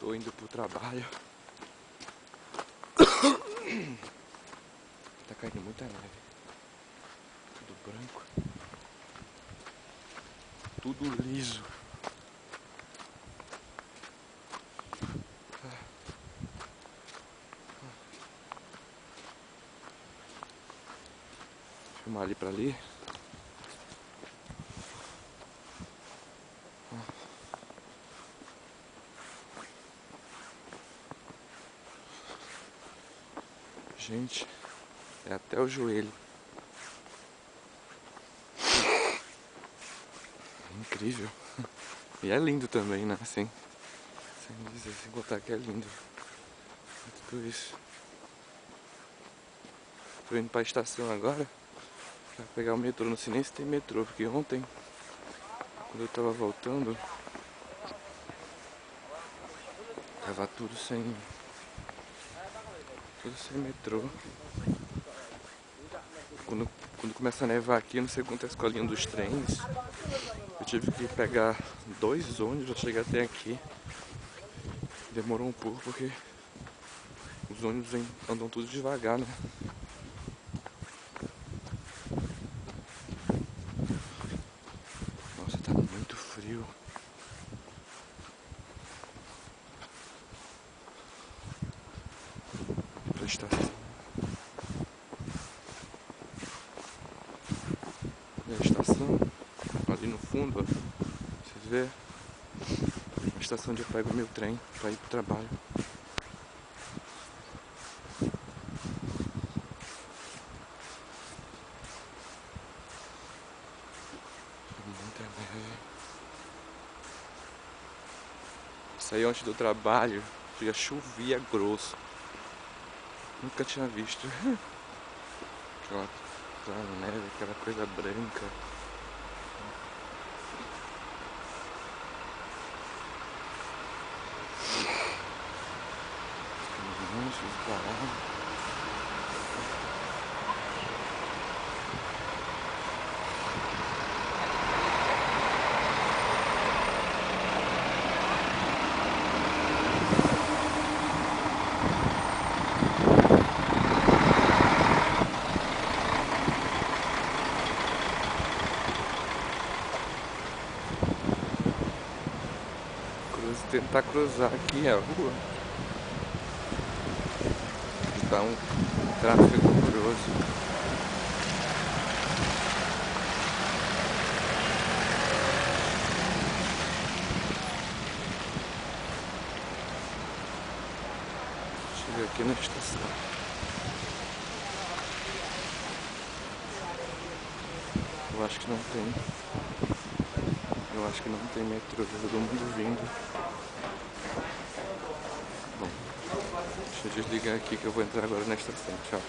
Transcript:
Tô indo pro trabalho. Tá caindo muita neve. Tudo branco. Tudo liso. Vou filmar ali pra ali. Gente, é até o joelho. Incrível. E é lindo também, né? Assim, sem dizer, sem contar que é lindo. É tudo isso. Tô indo pra estação agora pra pegar o metrô. Não sei nem se tem metrô, porque ontem, quando eu tava voltando, tava tudo sem metrô. Quando começa a nevar aqui, não sei quanto é a escolinha dos trens. Eu tive que pegar 2 ônibus pra chegar até aqui. Demorou um pouco porque os ônibus andam tudo devagar, né? Nossa, tá muito frio. Pra estação. E a estação, ali no fundo, ó, vocês vê? A estação onde eu pego o meu trem pra ir pro trabalho. Muita neve. Saí antes do trabalho, já chovia grosso. Nunca tinha visto. Aquela neve, aquela coisa branca. Manchas, paradas. Tentar cruzar aqui a rua. Tá um tráfego horroroso. Cheguei aqui na estação. Eu acho que não tem. Eu acho que não tem metrô. Todo mundo vindo. Bom, deixa eu desligar aqui que eu vou entrar agora na estação. Tchau.